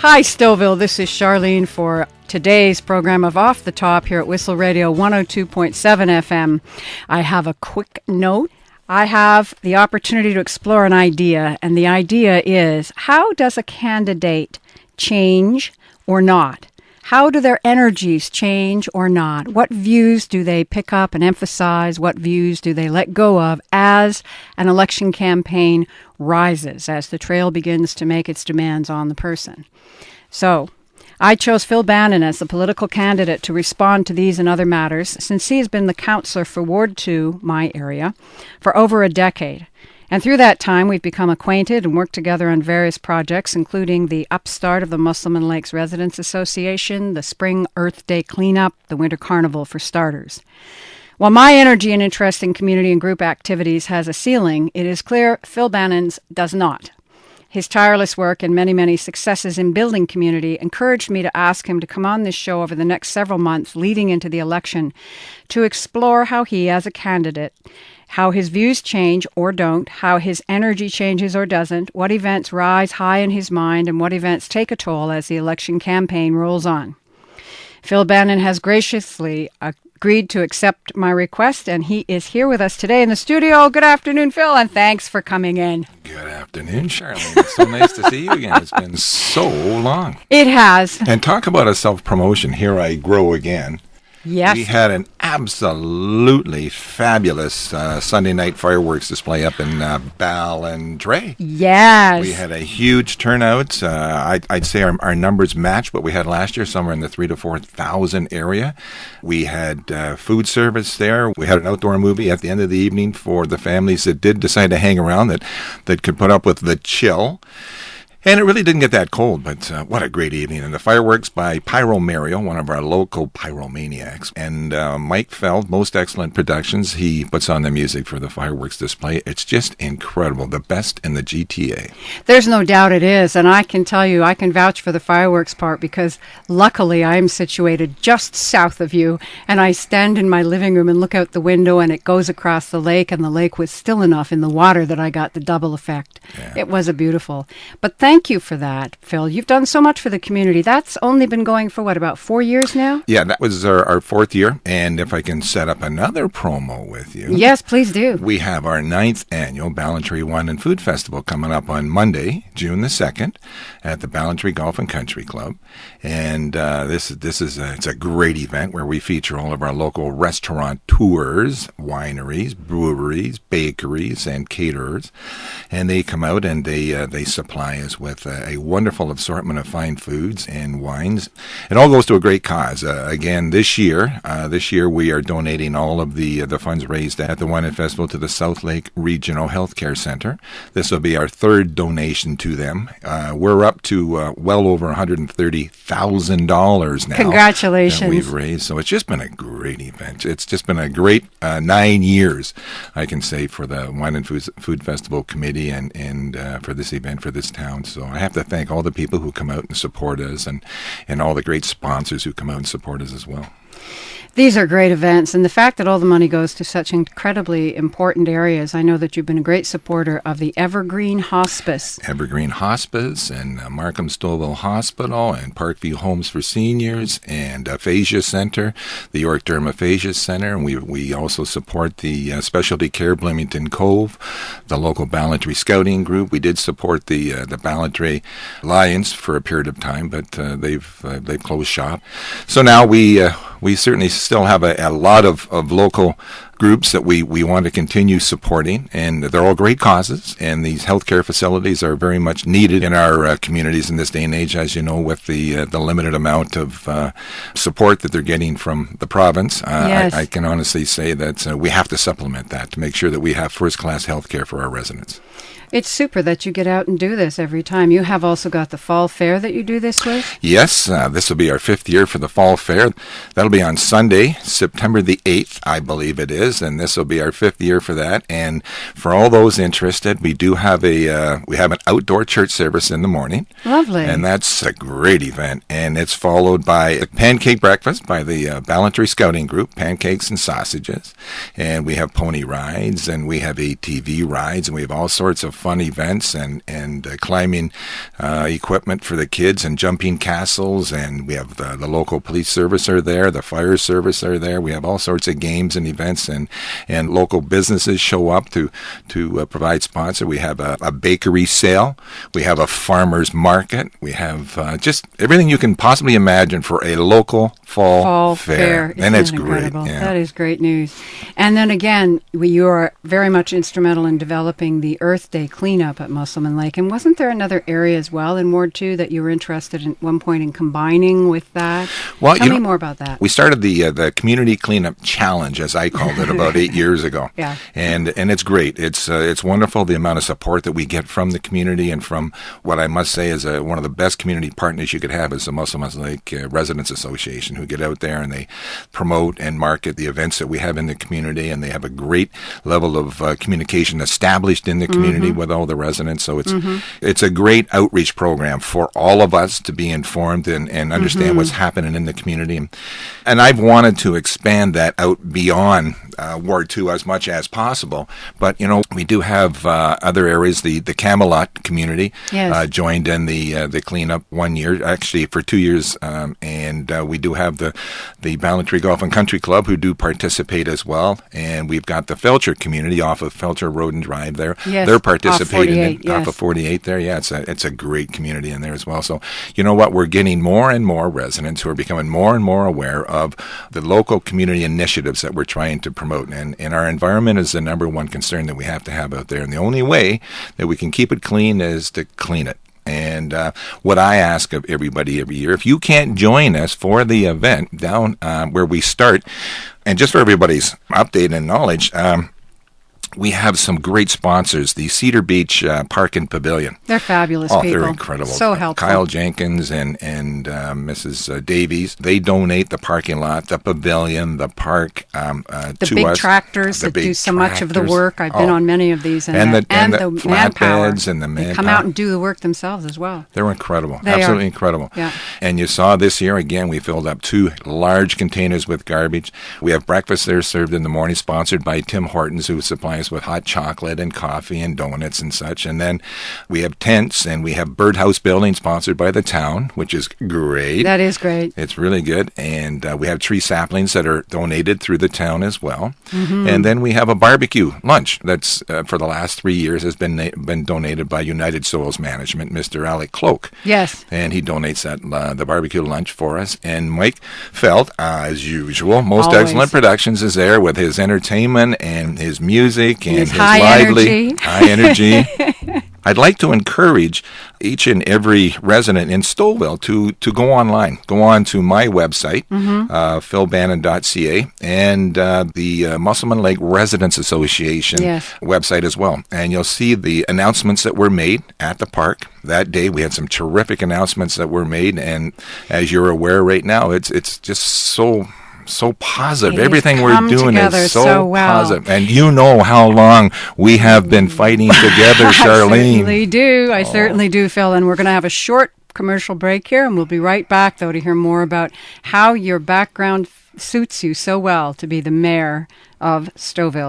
Hi, Stouffville. This is Charlene for today's program of Off the Top here at WhiStle Radio 102.7 FM. I have a quick note. I have the opportunity to explore an idea, and the idea is, how does a candidate change or not? How do their energies change or not? What views do they pick up and emphasize? What views do they let go of as an election campaign rises, as the trail begins to make its demands on the person? So, I chose Phil Bannon as the political candidate to respond to these and other matters, since he has been the councillor for Ward 2, my area, for over a decade. And through that time, we've become acquainted and worked together on various projects, including the upstart of the Musselman Lakes Residents Association, the Spring Earth Day cleanup, the Winter Carnival for starters. While my energy and interest in community and group activities has a ceiling, it is clear Phil Bannon's does not. His tireless work and many, many successes in building community encouraged me to ask him to come on this show over the next several months leading into the election to explore how he, as a candidate, how his views change or don't, how his energy changes or doesn't, what events rise high in his mind, and what events take a toll as the election campaign rolls on. Phil Bannon has graciously agreed to accept my request, and he is here with us today in the studio. Good afternoon, Phil, and thanks for coming in. Good afternoon, Charlene. It's so nice to see you again. It's been so long. It has. And talk about a self-promotion. Here I grow again. Yes. We had an absolutely fabulous Sunday night fireworks display up in Ballandray. Yes. We had a huge turnout. I'd say our numbers matched what we had last year, somewhere in the 3,000 to 4,000 area. We had food service there. We had an outdoor movie at the end of the evening for the families that did decide to hang around, that could put up with the chill. And it really didn't get that cold, but what a great evening. And the fireworks by Mayoral, one of our local pyromaniacs. And Mike Feld, Most Excellent Productions, he puts on the music for the fireworks display. It's just incredible. The best in the GTA. There's no doubt it is. And I can tell you, I can vouch for the fireworks part, because luckily I am situated just south of you. And I stand in my living room and look out the window, and it goes across the lake. And the lake was still enough in the water that I got the double effect. Yeah. It was a beautiful. But thank you for that, Phil. You've done so much for the community. That's only been going for, about 4 years now? Yeah, that was our fourth year. And if I can set up another promo with you. Yes, please do. We have our 9th annual Ballandray Wine and Food Festival coming up on Monday, June the 2nd, at the Ballandray Golf and Country Club. And it's a great event where we feature all of our local restaurateurs, wineries, breweries, bakeries, and caterers. And they come out and they supply us with a wonderful assortment of fine foods and wines. It all goes to a great cause. Again, this year we are donating all of the funds raised at the Wine and Festival to the South Lake Regional Healthcare Center. This will be our 3rd donation to them. We're up to well over $130,000 now. Congratulations. That we've raised. So it's just been a great event. It's just been a great 9 years, I can say, for the Wine and Food Festival Committee and for this event, for this town. So I have to thank all the people who come out and support us, and all the great sponsors who come out and support us as well. These are great events, and the fact that all the money goes to such incredibly important areas. I know that you've been a great supporter of the Evergreen Hospice. Evergreen Hospice and Markham-Stouffville Hospital and Parkview Homes for Seniors and Aphasia Center, the York Durham Aphasia Center. And we also support the Specialty Care Bloomington Cove, the local Ballandray Scouting Group. We did support the Ballandray Lions for a period of time, but they've closed shop. So now we certainly still have a lot of local groups that we want to continue supporting, and they're all great causes, and these healthcare facilities are very much needed in our communities in this day and age, as you know, with the limited amount of support that they're getting from the province. Yes. I can honestly say that we have to supplement that to make sure that we have first-class healthcare for our residents. It's super that you get out and do this every time. You have also got the Fall Fair that you do this with? Yes, this will be our 5th year for the Fall Fair. That'll be on Sunday, September the 8th, I believe it is, and this will be our 5th year for that. And for all those interested, we do have an outdoor church service in the morning. Lovely. And that's a great event. And it's followed by a pancake breakfast by the Ballandray Scouting Group, pancakes and sausages. And we have pony rides, and we have ATV rides, and we have all sorts of fun events and climbing equipment for the kids and jumping castles. And we have the local police service are there, the fire service are there. We have all sorts of games and events, and local businesses show up to provide sponsor. We have a bakery sale. We have a farmer's market. We have just everything you can possibly imagine for a local fall fair. And it's great. Yeah. That is great news. And then again, you are very much instrumental in developing the Earth Day cleanup at Musselman Lake. And wasn't there another area as well in Ward 2 that you were interested in at one point in combining with that? Well, Tell me more about that. We started the Community Cleanup Challenge, as I called it, about 8 years ago. Yeah. And it's great. It's wonderful, the amount of support that we get from the community and from what I must say is one of the best community partners you could have is the Musselman Lake Residents Association, who get out there and they promote and market the events that we have in the community, and they have a great level of communication established in the community with all the residents. So it's a great outreach program for all of us to be informed and understand what's happening in the community. And I've wanted to expand that out beyond Ward 2 as much as possible. But, we do have other areas. The Camelot community joined in the cleanup 1 year, actually for 2 years. And we do have the Ballantree Golf and Country Club who do participate as well. And we've got the Felcher community off of Felcher Road and Drive there. Yes, they're participating off off of 48 there. Yeah, it's a great community in there as well. So, you know what? We're getting more and more residents who are becoming more and more aware of the local community initiatives that we're trying to promote. And our environment is the number one concern that we have to have out there. And the only way that we can keep it clean is to clean it. And what I ask of everybody every year, if you can't join us for the event down where we start, and just for everybody's update and knowledge, we have some great sponsors, the Cedar Beach Park and Pavilion. They're fabulous people. They're incredible. So helpful. Kyle Jenkins and Mrs. Davies, they donate the parking lot, the pavilion, the park to us. The big tractors that do so much of the work. I've been on many of these. And the manpower. flatbeds and the manpower. They come out and do the work themselves as well. They're incredible. They Absolutely are. Incredible. Yeah. And you saw this year, again, we filled up 2 large containers with garbage. We have breakfast there served in the morning, sponsored by Tim Hortons, who supplies us with hot chocolate and coffee and donuts and such. And then we have tents, and we have birdhouse building sponsored by the town, which is great. That is great. It's really good. And we have tree saplings that are donated through the town as well. And then we have a barbecue lunch that's for the last 3 years has been donated by United Souls Management, Mr. Alec Cloak. Yes. And he donates that the barbecue lunch for us. And Mike Felt, as usual, Most Always. Excellent Productions is there with his entertainment and his music and his high lively, high energy. I'd like to encourage each and every resident in Stouffville to go online. Go on to my website, philbannon.ca, and the Musselman Lake Residents Association website as well. And you'll see the announcements that were made at the park that day. We had some terrific announcements that were made, and as you're aware right now, it's just so positive. Everything we're doing is so well. Positive. And you know how long we have been fighting together, Charlene. I certainly do, Phil. And we're going to have a short commercial break here, and we'll be right back, though, to hear more about how your background suits you so well to be the mayor of Stouffville.